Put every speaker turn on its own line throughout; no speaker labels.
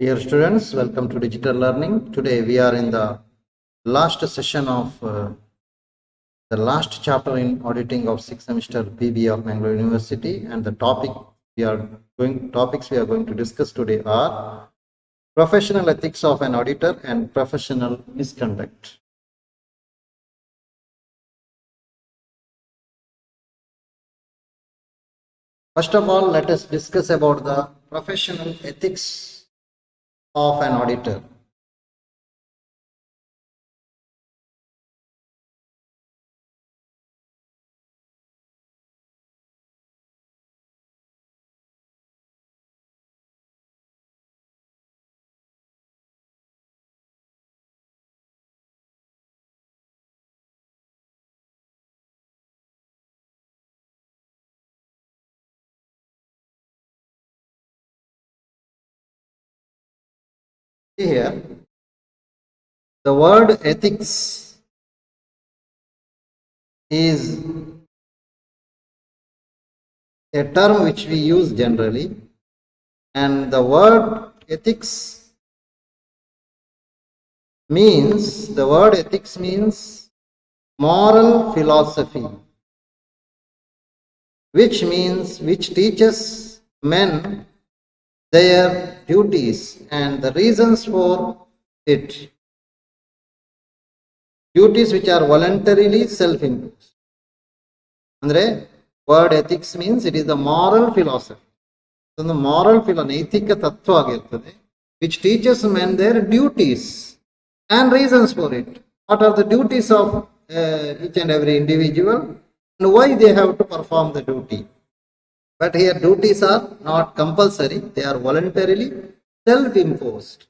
Dear students, welcome to Digital Learning. Today we are in the last session of the last chapter in auditing of 6th semester BBA of Mangalore University, and the topics we are going to discuss today are professional ethics of an auditor and professional misconduct. First of all, let us discuss about the professional ethics of an auditor. Here, the word ethics is a term which we use generally, and the word ethics means moral philosophy, which teaches men their duties and the reasons for it. Duties which are voluntarily self-imposed. Andre word ethics means it is the moral philosophy. So the moral philosophy, naitika tattva agirtade, which teaches men their duties and reasons for it. What are the duties of each and every individual and why they have to perform the duty. But here duties are not compulsory, they are voluntarily self-imposed.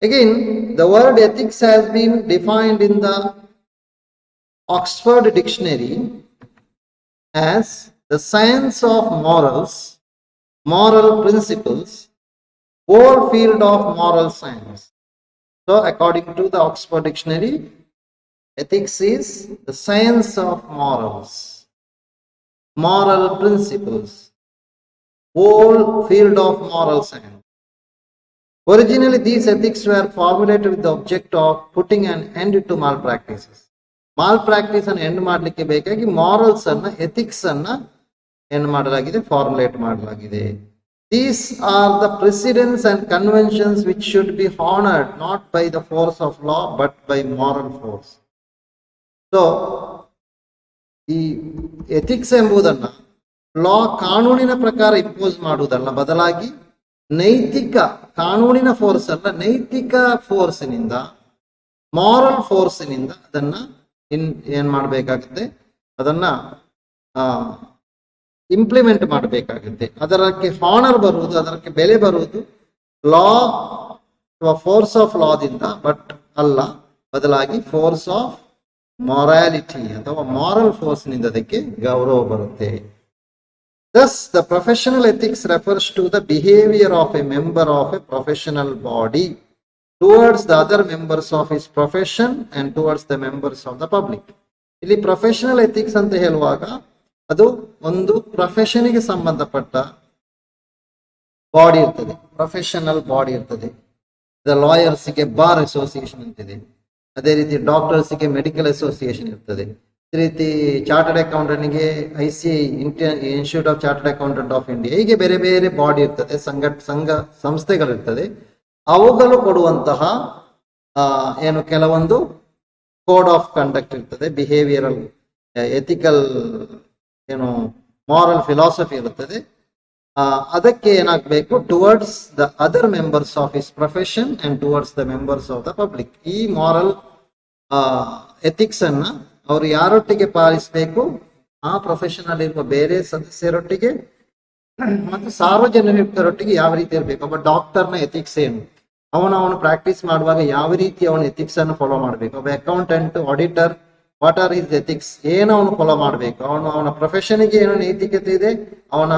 Again, the word ethics has been defined in the Oxford Dictionary as the science of morals, moral principles, whole field of moral science. So according to the Oxford Dictionary, ethics is the science of morals, moral principles, whole field of moral science. Originally, these ethics were formulated with the object of putting an end to malpractices. Malpractice and end ಮಾಡಲಿಕ್ಕೆ ಬೇಕಾಗಿ morals ಅನ್ನ ethics ಅನ್ನ ಏನು ಮಾಡಲಾಗಿದೆ formulate ಮಾಡಲಾಗಿದೆ. These are the precedents and conventions which should be honored not by the force of law but by moral force. So ಈ ethics ಎಂಬುದನ್ನ ಲಾ ಕಾನೂನಿನ ಪ್ರಕಾರ ಇಂಪೋಸ್ ಮಾಡುವುದಲ್ಲ, ಬದಲಾಗಿ ನೈತಿಕ ಕಾನೂನಿನ ಫೋರ್ಸ್ ಅಲ್ಲ, ನೈತಿಕ ಫೋರ್ಸ್ನಿಂದ, ಮಾರಲ್ ಫೋರ್ಸ್ನಿಂದ ಅದನ್ನ ಏನ್ ಮಾಡಬೇಕಾಗುತ್ತೆ, ಅದನ್ನ ಇಂಪ್ಲಿಮೆಂಟ್ ಮಾಡಬೇಕಾಗುತ್ತೆ. ಅದಕ್ಕೆ ಹಾನರ್ ಬರುವುದು, ಅದಕ್ಕೆ ಬೆಲೆ ಬರುವುದು ಲಾ ಅಥವಾ ಫೋರ್ಸ್ ಆಫ್ ಲಾದಿಂದ ಬಟ್ ಅಲ್ಲ, ಬದಲಾಗಿ ಫೋರ್ಸ್ ಆಫ್ ಮೊರಾಲಿಟಿ ಅಥವಾ ಮಾರಲ್ ಫೋರ್ಸ್ನಿಂದ ಅದಕ್ಕೆ ಗೌರವ ಬರುತ್ತೆ. Thus, the professional ethics refers to the behavior of a member of a professional body towards the other members of his profession and towards the members of the public. ಇಲ್ಲಿ professional ethics ಅಂತ ಹೇಳುವಾಗ ಅದು ಒಂದು ಪ್ರೊಫೆಷನ್ಗೆ ಸಂಬಂಧಪಟ್ಟ body ಇರ್ತದೆ, professional body ಇರ್ತದೆ. ಲಾಯರ್ಸ್ಗೆ bar association ಅಂತಿದೆ, ಅದೇ ರೀತಿ ಡಾಕ್ಟರ್ಸ್ಗೆ ಮೆಡಿಕಲ್ ಅಸೋಸಿಯೇಷನ್ ಇರ್ತದೆ, ಅದೇ ರೀತಿ ಚಾರ್ಟರ್ಡ್ ಅಕೌಂಟೆಂಟ್ಗೆ ICI institute of chartered accountant of India, ಹೀಗೆ ಬೇರೆ ಬೇರೆ ಬಾಡಿ ಇರ್ತದೆ, ಸಂಘ ಸಂಸ್ಥೆಗಳಿರ್ತದೆ. ಅವುಗಳು ಕೊಡುವಂತಹ ಏನು ಕೆಲವೊಂದು ಕೋಡ್ ಆಫ್ ಕಂಡಕ್ಟ್ ಇರ್ತದೆ, ಬಿಹೇವಿಯರಲ್ ಎಥಿಕಲ್ ಏನು ಮಾರಲ್ ಫಿಲಾಸಫಿ ಇರುತ್ತದೆ. ಅದಕ್ಕೆ ಏನಾಗಬೇಕು, towards the other members of his profession and towards the members of the public. ಈ ಮಾರಲ್ ಎಥಿಕ್ಸ್ ಅನ್ನ ಅವರು ಯಾರೊಟ್ಟಿಗೆ ಪಾಲಿಸಬೇಕು, ಆ ಪ್ರೊಫೆಷನ್ ಅಲ್ಲಿ ಇರುವ ಬೇರೆ ಸದಸ್ಯರೊಟ್ಟಿಗೆ ಮತ್ತು ಸಾರ್ವಜನಿಕರೊಟ್ಟಿಗೆ ಯಾವ ರೀತಿ ಇರಬೇಕು. ಒಬ್ಬ ಡಾಕ್ಟರ್ನ ಎಥಿಕ್ಸ್ ಏನು, ಅವನು ಪ್ರಾಕ್ಟೀಸ್ ಮಾಡುವಾಗ ಯಾವ ರೀತಿ ಅವನ ಎಥಿಕ್ಸ್ ಅನ್ನು ಫಾಲೋ ಮಾಡಬೇಕು. ಒಬ್ಬ accountant, auditor, what are is ethics, ಏನು ಅವನು ಫಾಲೋ ಮಾಡಬೇಕು, ಅವನ ಪ್ರೊಫೆಷನ್ಗೆ ಏನು ನೈತಿಕತೆ ಇದೆ, ಅವನ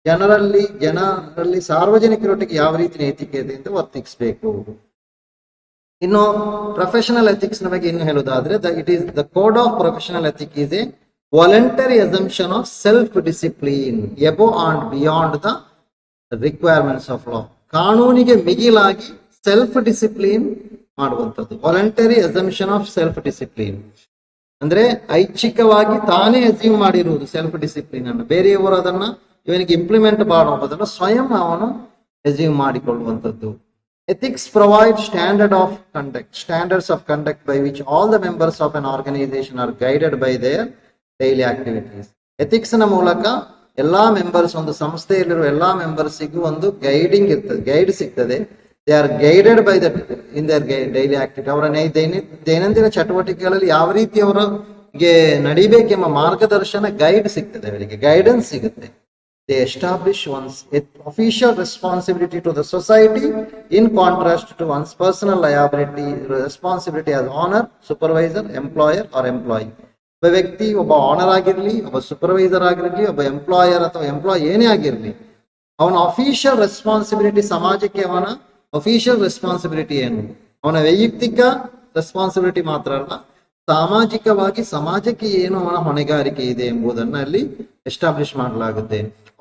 ಜನರಲ್ಲಿ ಸಾರ್ವಜನಿಕರೊಟ್ಟಿಗೆ ಯಾವ ರೀತಿ ನೈತಿಕತೆ ಅಂತ ವರ್ತಿಸಬೇಕು. ಇನ್ನು ಪ್ರೊಫೆಷನಲ್ ಎಥಿಕ್ಸ್ ಬಗ್ಗೆ ಇನ್ನು ಹೇಳುವುದಾದ್ರೆ, it is the code of professional ethic is A voluntary assumption of self discipline above and beyond the requirements of law. ಕಾನೂನಿಗೆ ಮಿಗಿಲಾಗಿ ಸೆಲ್ಫ್ ಡಿಸಿಪ್ಲಿನ್ ಮಾಡುವಂಥದ್ದು. Voluntary assumption of self discipline ಅಂದ್ರೆ ಐಚ್ಛಿಕವಾಗಿ ತಾನೇ ಅಸ್ಯೂಮ್ ಮಾಡಿರುವುದು self discipline ಅನ್ನು. ಬೇರೆಯವರು ಅದನ್ನ ಇವನಿಗೆ ಇಂಪ್ಲಿಮೆಂಟ್ ಮಾಡುವುದನ್ನು ಸ್ವಯಂ ಅವನು assume ಮಾಡಿಕೊಳ್ಳುವಂಥದ್ದು. Ethics provide standards of conduct by which all the members of an organization are guided by their daily activities. Ethics ನ ಮೂಲಕ ಎಲ್ಲಾ ಮೆಂಬರ್ಸ್, ಒಂದು ಸಂಸ್ಥೆಯಲ್ಲಿರುವ ಎಲ್ಲಾ ಮೆಂಬರ್ಸಿಗೂ ಒಂದು ಗೈಡ್ ಸಿಗ್ತದೆ. They are guided by in their daily activity. ಅವರ ದೈನಂದಿನ ಚಟುವಟಿಕೆಗಳಲ್ಲಿ ಯಾವ ರೀತಿ ಅವರಿಗೆ ನಡಿಬೇಕೆಂಬ ಮಾರ್ಗದರ್ಶನ ಗೈಡ್ ಸಿಗ್ತದೆ, ಅವರಿಗೆ ಗೈಡೆನ್ಸ್ ಸಿಗುತ್ತೆ. They establish one's official responsibility to the society in contrast to one's personal responsibility as owner, supervisor, employer or employee. ಒಬ್ಬ ವ್ಯಕ್ತಿ ಒಬ್ಬ ಆನರ್ ಆಗಿರ್ಲಿ, ಒಬ್ಬ ಸೂಪರ್ವೈಸರ್ ಆಗಿರ್ಲಿ, ಒಬ್ಬ ಎಂಪ್ಲಾಯರ್ ಅಥವಾ ಎಂಪ್ಲಾಯ್ ಏನೇ ಆಗಿರ್ಲಿ, ಅವನ ಅಫಿಷಿಯಲ್ ರೆಸ್ಪಾನ್ಸಿಬಿಲಿಟಿ, ಸಮಾಜಕ್ಕೆ ಅವನ ಅಫಿಷಿಯಲ್ ರೆಸ್ಪಾನ್ಸಿಬಿಲಿಟಿ ಏನು, ಅವನ ವೈಯಕ್ತಿಕ ರೆಸ್ಪಾನ್ಸಿಬಿಲಿಟಿ ಮಾತ್ರ ಅಲ್ಲ, ಸಾಮಾಜಿಕವಾಗಿ ಸಮಾಜಕ್ಕೆ ಏನು ಅವನ ಹೊಣೆಗಾರಿಕೆ ಇದೆ ಎಂಬುದನ್ನು ಅಲ್ಲಿ ಎಸ್ಟಾಬ್ಲಿಷ್ ಮಾಡಲಾಗುತ್ತೆ.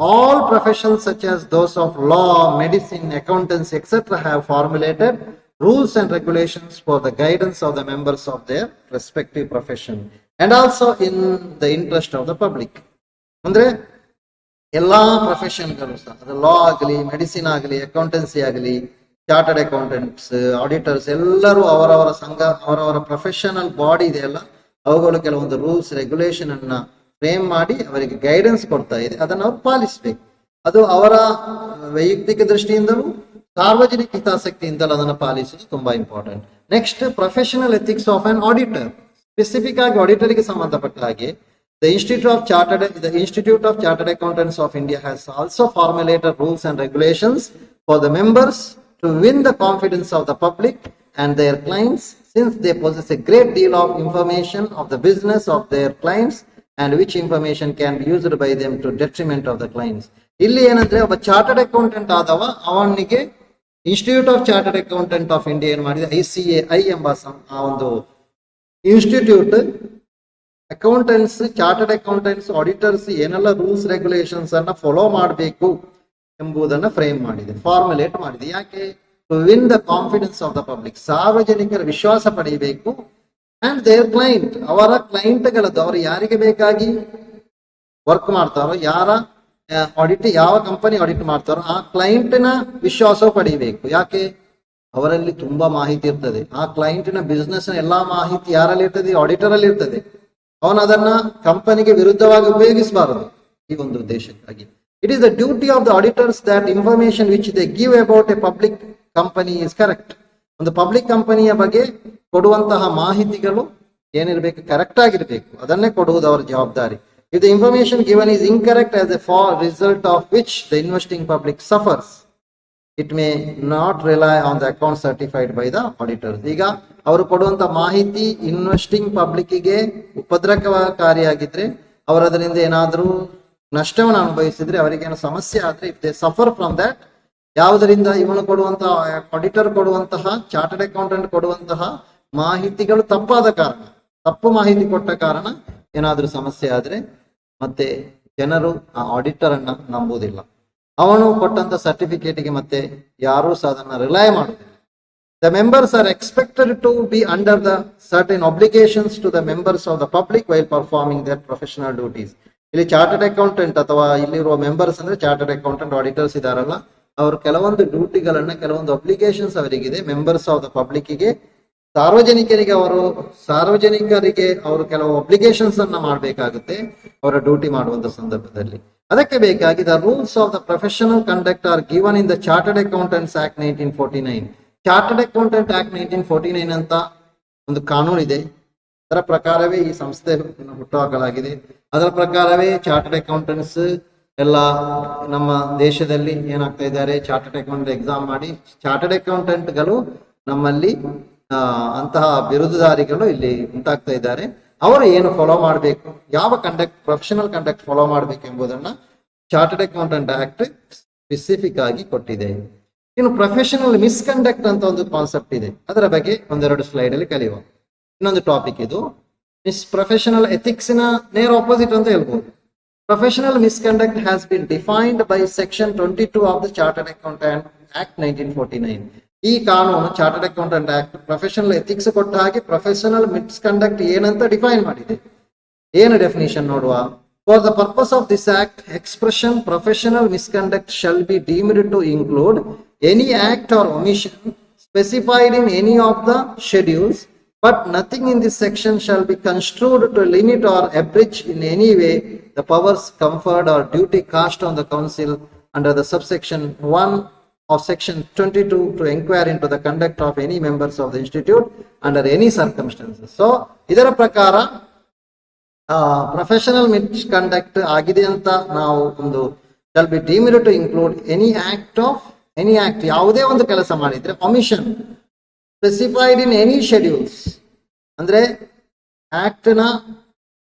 All professions such as those of law, medicine, accountancy, etc. have formulated rules and regulations for the guidance of the members of their respective profession and also in the interest of the public. ಅಂದ್ರೆ ಎಲ್ಲಾ ಪ್ರೊಫೆಷನ್ಗಳು ಸಹ, ಅದು ಲಾ ಆಗಲಿ, medicine ಆಗಲಿ, accountancy ಆಗಲಿ, chartered accountants, auditors, ಎಲ್ಲರೂ ಅವರವರ ಸಂಘ, ಅವರವರ ಪ್ರೊಫೆಷನಲ್ ಬಾಡಿ ಇದೆಯಲ್ಲ, ಅವುಗಳು ಕೆಲವೊಂದು ರೂಲ್ಸ್ ರೆಗ್ಯುಲೇಷನ್ ಅನ್ನ ಫ್ರೇಮ್ ಮಾಡಿ ಅವರಿಗೆ ಗೈಡೆನ್ಸ್ ಕೊಡ್ತಾ ಇದೆ. ಅದನ್ನು ಅವ್ರು ಪಾಲಿಸಬೇಕು. ಅದು ಅವರ ವೈಯಕ್ತಿಕ ದೃಷ್ಟಿಯಿಂದಲೂ ಸಾರ್ವಜನಿಕ ಹಿತಾಸಕ್ತಿಯಿಂದಲೂ ಅದನ್ನು ಪಾಲಿಸುವುದು ತುಂಬಾ important. Next, professional ethics of on auditor. Specific ಆಗಿ ಆಡಿಟರ್ಗೆ ಸಂಬಂಧಪಟ್ಟ ಹಾಗೆ The Institute of Chartered Accountants of India has also formulated rules and regulations for the members to win the confidence of the public and their clients, since they possess a great deal of information of the business of their clients and which information can be used by them to detriment of the clients. ಇಲ್ಲಿ ಏನಂದ್ರೆ, ಒಬ್ಬ chartered accountant ಆದವ, ಅವನಿಗೆ institute of chartered accountant of India ಏನ್ ಮಾಡಿದೆ, ICAI ಎಂಬ ಆ ಒಂದು institute accountants, chartered accountants, auditors ಏನೆಲ್ಲ ರೂಲ್ಸ್ ರೆಗ್ಯುಲೇಷನ್ಸ್ ಅನ್ನ ಫಾಲೋ ಮಾಡಬೇಕು ಎಂಬುದನ್ನ ಫ್ರೇಮ್ ಮಾಡಿದೆ, ಫಾರ್ಮುಲೇಟ್ ಮಾಡಿದೆ. ಯಾಕೆ? To win the confidence of the public, ಸಾರ್ವಜನಿಕರ ವಿಶ್ವಾಸ ಪಡೆಯಬೇಕು. ಅಂಡ್ ದೇರ್ ಕ್ಲೈಂಟ್, ಅವರ ಕ್ಲೈಂಟ್ಗಳದ್ದು, ಅವರು ಯಾರಿಗೆ ಬೇಕಾಗಿ ವರ್ಕ್ ಮಾಡ್ತಾರೋ, ಯಾರ ಆಡಿಟ್, ಯಾವ ಕಂಪನಿ ಆಡಿಟ್ ಮಾಡ್ತಾರೋ ಆ ಕ್ಲೈಂಟ್ನ ವಿಶ್ವಾಸವು ಪಡೆಯಬೇಕು. ಯಾಕೆ? ಅವರಲ್ಲಿ ತುಂಬಾ ಮಾಹಿತಿ ಇರ್ತದೆ. ಆ ಕ್ಲೈಂಟ್ನ ಬಿಸ್ನೆಸ್ ನ ಎಲ್ಲಾ ಮಾಹಿತಿ ಯಾರಲ್ಲಿ ಇರ್ತದೆ? ಆಡಿಟರ್ ಅಲ್ಲಿ ಇರ್ತದೆ. ಅವನು ಅದನ್ನ ಕಂಪನಿಗೆ ವಿರುದ್ಧವಾಗಿ ಉಪಯೋಗಿಸಬಾರದು. ಈ ಒಂದು ಉದ್ದೇಶಕ್ಕಾಗಿ it is the duty of the auditors that information which they give about A public company is correct. ಒಂದು ಪಬ್ಲಿಕ್ ಕಂಪನಿಯ ಬಗ್ಗೆ ಕೊಡುವಂತಹ ಮಾಹಿತಿಗಳು ಏನಿರಬೇಕು? ಕರೆಕ್ಟ್ ಆಗಿರ್ಬೇಕು. ಅದನ್ನೇ ಕೊಡುವುದು ಅವರ ಜವಾಬ್ದಾರಿ. If the information given is incorrect as a result of which the investing public suffers, it may not rely on the account certified by the auditors. ಈಗ ಅವರು ಕೊಡುವಂತ ಮಾಹಿತಿ ಇನ್ವೆಸ್ಟಿಂಗ್ ಪಬ್ಲಿಕ್ಗೆ ಉಪದ್ರವಕಾರಿಯಾಗಿದ್ರೆ, ಅವರು ಅದರಿಂದ ಏನಾದರೂ ನಷ್ಟವನ್ನು ಅನುಭವಿಸಿದ್ರೆ, ಅವರಿಗೇನು ಸಮಸ್ಯೆ ಆದ್ರೆ, if they suffer from that, ಯಾವುದರಿಂದ ಇವನು ಕೊಡುವಂತಹ ಆಡಿಟರ್ ಕೊಡುವಂತಹ, ಚಾರ್ಟರ್ಡ್ ಅಕೌಂಟೆಂಟ್ ಕೊಡುವಂತಹ ಮಾಹಿತಿಗಳು ತಪ್ಪಾದ ಕಾರಣ, ತಪ್ಪು ಮಾಹಿತಿ ಕೊಟ್ಟ ಕಾರಣ ಏನಾದ್ರೂ ಸಮಸ್ಯೆ ಆದ್ರೆ ಮತ್ತೆ ಜನರು ಆ ಆಡಿಟರ್ ಅನ್ನ ನಂಬುವುದಿಲ್ಲ. ಅವನು ಕೊಟ್ಟಂತ ಸರ್ಟಿಫಿಕೇಟ್ಗೆ ಮತ್ತೆ ಯಾರೂ ಸಹ ಅದನ್ನ ರಿಲೈ ಮಾಡುವುದಿಲ್ಲ. The members are expected to be under the certain obligations to the members of the public while performing their professional duties. ಇಲ್ಲಿ ಚಾರ್ಟರ್ಡ್ ಅಕೌಂಟೆಂಟ್ ಅಥವಾ ಇಲ್ಲಿರುವ ಮೆಂಬರ್ಸ್ ಅಂದ್ರೆ ಚಾರ್ಟರ್ಡ್ ಅಕೌಂಟೆಂಟ್, ಆಡಿಟರ್ಸ್ ಇದಾರಲ್ಲ, ಅವರು ಕೆಲವೊಂದು ಡ್ಯೂಟಿಗಳನ್ನ, ಕೆಲವೊಂದು ಅಬ್ಲಿಗೇಷನ್ಸ್ ಅವರಿಗಿದೆ. ಮೆಂಬರ್ಸ್ ಆಫ್ ದ ಪಬ್ಲಿಕ್ಗೆ, ಸಾರ್ವಜನಿಕರಿಗೆ ಅವರು ಕೆಲವು ಅಬ್ಲಿಗೇಷನ್ಸ್ ಅನ್ನ ಮಾಡಬೇಕಾಗುತ್ತೆ ಅವರ ಡ್ಯೂಟಿ ಮಾಡುವಂತ ಸಂದರ್ಭದಲ್ಲಿ. ಅದಕ್ಕೆ ಬೇಕಾಗಿ the rules of the professional conduct are given in the chartered accountants act 1949. Chartered accountant act 1949 ಅಂತ ಒಂದು ಕಾನೂನು ಇದೆ. ಅದರ ಪ್ರಕಾರವೇ ಈ ಸಂಸ್ಥೆ ಹುಟ್ಟುಹಾಕಲಾಗಿದೆ. ಅದರ ಪ್ರಕಾರವೇ ಚಾರ್ಟರ್ಡ್ ಅಕೌಂಟೆಂಟ್ಸ್ ಎಲ್ಲ ನಮ್ಮ ದೇಶದಲ್ಲಿ ಏನಾಗ್ತಾ ಇದ್ದಾರೆ, ಚಾರ್ಟರ್ಡ್ ಅಕೌಂಟೆಂಟ್ ಎಕ್ಸಾಮ್ ಮಾಡಿ ಚಾರ್ಟರ್ಡ್ ಅಕೌಂಟೆಂಟ್ಗಳು ನಮ್ಮಲ್ಲಿ ಅಂತಹ ಬಿರುದುದಾರಿಗಳು ಇಲ್ಲಿ ಉಂಟಾಗ್ತಾ ಇದ್ದಾರೆ. ಅವರು ಏನು ಫಾಲೋ ಮಾಡಬೇಕು, ಯಾವ ಪ್ರೊಫೆಷನಲ್ ಕಂಡಕ್ಟ್ ಫಾಲೋ ಮಾಡಬೇಕು ಎಂಬುದನ್ನ ಚಾರ್ಟರ್ಡ್ ಅಕೌಂಟೆಂಟ್ ಆಕ್ಟ್ ಸ್ಪೆಸಿಫಿಕ್ ಆಗಿ ಕೊಟ್ಟಿದೆ. ಇನ್ನು ಪ್ರೊಫೆಷನಲ್ ಮಿಸ್ಕಂಡಕ್ಟ್ ಅಂತ ಒಂದು ಕಾನ್ಸೆಪ್ಟ್ ಇದೆ. ಅದರ ಬಗ್ಗೆ ಒಂದೆರಡು ಸ್ಲೈಡ್ ಅಲ್ಲಿ ಕಲಿಯುವ. ಇನ್ನೊಂದು ಟಾಪಿಕ್ ಇದು. ಪ್ರೊಫೆಷನಲ್ ಎಥಿಕ್ಸ್ ನ ನೇರ ಆಪೋಸಿಟ್ ಅಂತ ಹೇಳ್ಬೋದು. Professional misconduct has been defined by section 22 of the Chartered Accountant Act 1949. ಈ ಕಾನೂನು chartered accountant act professional ethics ಕೊಟ್ಟ ಹಾಗೆ ಪ್ರೊಫೆಷನಲ್ ಮಿಸ್ಕಂಡಕ್ಟ್ ಏನಂತ ಡಿಫೈನ್ ಮಾಡಿದೆ. ಏನು ಡೆಫಿನಿಷನ್ ನೋಡುವ. For the purpose of this act, expression professional misconduct shall be deemed to include any act or omission specified in any of the schedules, but nothing in this section shall be construed to limit or abridge in any way the powers conferred or duty cast on the council under the subsection 1 of section 22 to inquire into the conduct of any members of the institute under any circumstances. So, ಇದರ ಪ್ರಕಾರ professional misconduct ಆಗಿದೆ ಅಂತ ನಾವು ಒಂದು shall be deemed to include any act ಯಾವುದೇ ಒಂದು ಕೆಲಸ ಮಾಡಿದ್ರೆ omission specified in any schedules, ಅಂದ್ರೆ ಆಕ್ಟ್ ನ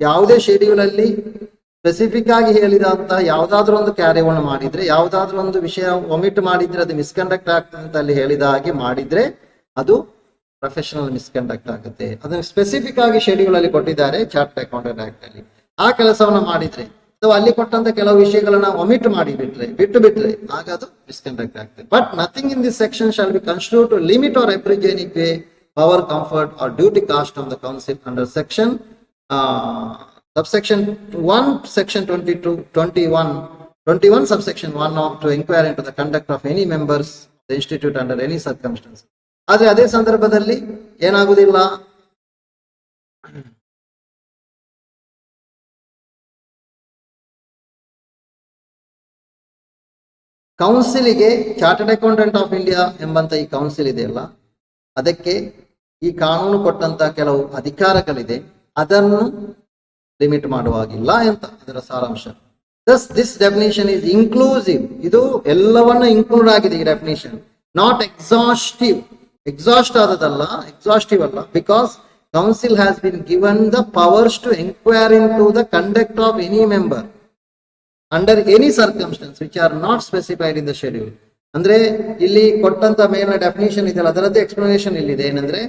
ಯಾವುದೇ ಶೆಡ್ಯೂಲ್ ಅಲ್ಲಿ ಸ್ಪೆಸಿಫಿಕ್ ಆಗಿ ಹೇಳಿದಂತ ಯಾವ್ದಾದ್ರು ಒಂದು ಕಾರ್ಯವನ್ನು ಮಾಡಿದ್ರೆ, ಯಾವ್ದಾದ್ರು ಒಂದು ವಿಷಯ ಒಮಿಟ್ ಮಾಡಿದ್ರೆ ಅದು ಮಿಸ್ಕಂಡಕ್ಟ್ ಆಗ್ತದೆ ಅಂತ ಅಲ್ಲಿ ಹೇಳಿದ ಹಾಗೆ ಮಾಡಿದ್ರೆ ಅದು ಪ್ರೊಫೆಷನಲ್ ಮಿಸ್ಕಂಡಕ್ಟ್ ಆಗುತ್ತೆ. ಅದನ್ನು ಸ್ಪೆಸಿಫಿಕ್ ಆಗಿ ಶೆಡ್ಯೂಲ್ ಅಲ್ಲಿ ಕೊಟ್ಟಿದ್ದಾರೆ ಚಾರ್ಟರ್ಡ್ ಅಕೌಂಟೆಂಟ್ ಆಕ್ಟ್ ಅಲ್ಲಿ. ಆ ಕೆಲಸವನ್ನು ಮಾಡಿದ್ರೆ ಅಥವಾ ಅಲ್ಲಿ ಕೊಟ್ಟಂತ ಕೆಲವು ವಿಷಯಗಳನ್ನ ಒಮಿಟ್ ಮಾಡಿ ಬಿಟ್ಟು ಬಿಟ್ರೆ ಆಗ ಅದು ಮಿಸ್ಕಂಡಕ್ಟ್ ಆಗ್ತದೆ. But nothing in this section shall be construed to limit or abridge any way power conferred or duty cast on the council under section subsection 1 section 21 subsection 1 of to inquire into the conduct of any members of the institute under any circumstances. ಆದರೆ ಅದೇ ಸಂದರ್ಭದಲ್ಲಿ ಏನಾಗುವುದಿಲ್ಲ, ಕೌನ್ಸಿಲಿಗೆ chartered accountant of India ಎಂಬಂತ ಈ council ಇದೆಯಲ್ಲ, ಅದಕ್ಕೆ ಈ ಕಾನೂನು ಕೊಟ್ಟಂತ ಕೆಲವು ಅಧಿಕಾರಗಳಿದೆ, ಅದನ್ನು ಲಿಮಿಟ್ ಮಾಡುವಾಗಿಲ್ಲ ಅಂತ ಇದರ ಸಾರಾಂಶ. ದಿಸ್ ಡೆಫಿನೇಷನ್ ಇಸ್ ಇನ್ಕ್ಲೂಸಿವ್, ಇದು ಎಲ್ಲವನ್ನ ಇನ್ಕ್ಲೂಡ್ ಆಗಿದೆ ಈ ಡೆಫಿನೇಷನ್. ನಾಟ್ ಎಕ್ಸಾಸ್ಟಿವ್, ಎಕ್ಸಾಸ್ಟ್ ಆದದಲ್ಲ, ಎಕ್ಸಾಸ್ಟಿವ್ ಅಲ್ಲ. Because council has been given the powers to enquire into the conduct of any member under any circumstances which are not specified in the schedule. ಅಂದ್ರೆ ಇಲ್ಲಿ ಕೊಟ್ಟಂತ ಮೇಲಿನ definition ಇದೆಯಲ್ಲ, ಅದರದ್ದೇ explanation ಇಲ್ಲಿದೆ. ಏನಂದ್ರೆ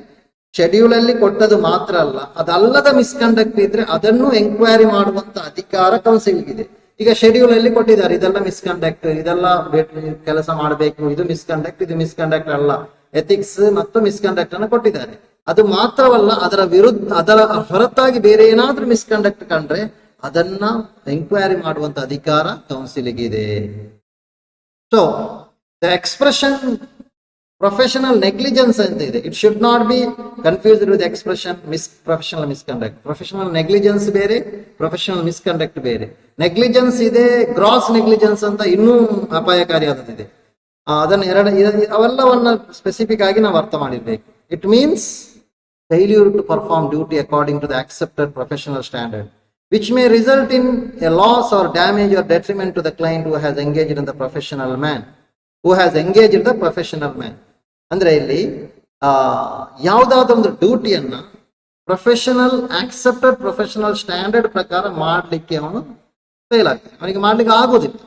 ಶೆಡ್ಯೂಲ್ ಅಲ್ಲಿ ಕೊಟ್ಟದು ಮಾತ್ರ ಅಲ್ಲ, ಅದಲ್ಲದ ಮಿಸ್ಕಂಡಕ್ಟ್ ಇದ್ರೆ ಅದನ್ನು ಎಂಕ್ವೈರಿ ಮಾಡುವಂತ ಅಧಿಕಾರ ಕೌನ್ಸಿಲ್ಗಿದೆ. ಈಗ ಶೆಡ್ಯೂಲ್ ಅಲ್ಲಿ ಕೊಟ್ಟಿದ್ದಾರೆ ಇದೆಲ್ಲ ಮಿಸ್ಕಂಡಕ್ಟ್, ಇದೆಲ್ಲ ಕೆಲಸ ಮಾಡಬೇಕು, ಇದು ಮಿಸ್ಕಂಡಕ್ಟ್, ಇದು ಮಿಸ್ಕಂಡಕ್ಟ್ ಅಲ್ಲ, ಎಥಿಕ್ಸ್ ಮತ್ತು ಮಿಸ್ಕಂಡಕ್ಟ್ ಅನ್ನು ಕೊಟ್ಟಿದ್ದಾರೆ. ಅದು ಮಾತ್ರವಲ್ಲ, ಅದರ ವಿರುದ್ಧ, ಅದರ ಹೊರತಾಗಿ ಬೇರೆ ಏನಾದ್ರೂ ಮಿಸ್ಕಂಡಕ್ಟ್ ಕಂಡ್ರೆ ಅದನ್ನ ಎಂಕ್ವೈರಿ ಮಾಡುವಂತ ಅಧಿಕಾರ ಕೌನ್ಸಿಲ್ಗಿದೆ. So the expression professional negligence ಅಂತ ಇದೆ. It should not be confused with the expression professional misconduct. Professional negligence ಬೇರೆ, professional misconduct ಬೇರೆ. ನೆಗ್ಲಿಜೆನ್ಸ್ ಇದೆ, ಗ್ರಾಸ್ ನೆಗ್ಲಿಜೆನ್ಸ್ ಅಂತ ಇನ್ನೂ ಅಪಾಯಕಾರಿಯಾದದಿದೆ. ಅದನ್ನ ಅವೆಲ್ಲವನ್ನ ಸ್ಪೆಸಿಫಿಕ್ ಆಗಿ ನಾವು ಅರ್ಥ ಮಾಡಿರ್ಬೇಕು. It means failure to perform duty according to the accepted professional standard, which may result in a loss or damage or detriment to the client who has engaged in the professional man. ಅಂದ್ರೆ ಇಲ್ಲಿ ಯಾವುದಾದ್ರೂ ಒಂದು ಡ್ಯೂಟಿಯನ್ನ professional accepted professional standard ಪ್ರಕಾರ ಮಾಡ್ಲಿಕ್ಕೆ ಅವನು fail ಆಗ್ತಾನೆ, ಅವನಿಗೆ ಮಾಡ್ಲಿಕ್ಕೆ ಆಗುದಿಲ್ಲ.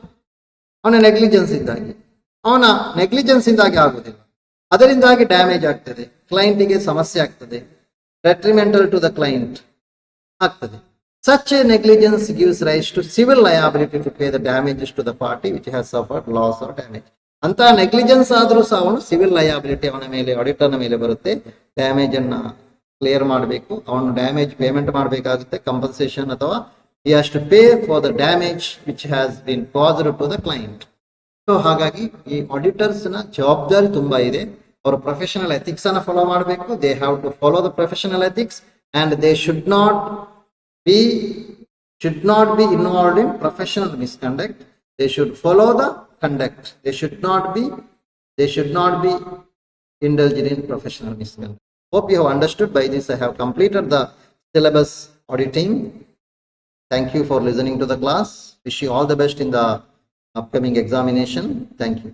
ಅವನ ನೆಗ್ಲಿಜೆನ್ಸ್ ಇಂದಾಗಿ ಆಗುದಿಲ್ಲ. ಅದರಿಂದಾಗಿ ಡ್ಯಾಮೇಜ್ ಆಗ್ತದೆ, ಕ್ಲೈಂಟಿಗೆ ಸಮಸ್ಯೆ ಆಗ್ತದೆ, ಡೆಟ್ರಿಮೆಂಟಲ್ ಟು ದ ಕ್ಲೈಂಟ್ ಆಗ್ತದೆ. Such a negligence gives rise to civil liability to pay the damages to the party which has suffered loss or damage. ಅಂತ ನೆಗ್ಲಿಜೆನ್ಸ್ ಆದ್ರೂ ಸಹ ಅವನು ಸಿವಿಲ್ ಲಯಾಬಿಲಿಟಿ ಅವನ ಮೇಲೆ, ಆಡಿಟರ್ನ ಮೇಲೆ ಬರುತ್ತೆ. ಡ್ಯಾಮೇಜ್ ಅನ್ನ ಕ್ಲಿಯರ್ ಮಾಡಬೇಕು, ಅವನು ಡ್ಯಾಮೇಜ್ ಪೇಮೆಂಟ್ ಮಾಡಬೇಕಾಗುತ್ತೆ, ಕಂಪನ್ಸೇಷನ್, ಅಥವಾ he has to pay for the damage which has been caused to the client. So ಹಾಗಾಗಿ ಈ ಆಡಿಟರ್ಸ್ ನ ಜವಾಬ್ದಾರಿ ತುಂಬಾ ಇದೆ. ಅವರು ಪ್ರೊಫೆಷನಲ್ ಎಥಿಕ್ಸ್ ಅನ್ನ ಫಾಲೋ ಮಾಡಬೇಕು. They have to follow the professional ethics and they should not be involved in professional misconduct. They should follow the conduct. They should not be indulged in professional misconduct. Hope you have understood. By this I have completed the syllabus auditing. Thank you for listening to the class. Wish you all the best in the upcoming examination. Thank you.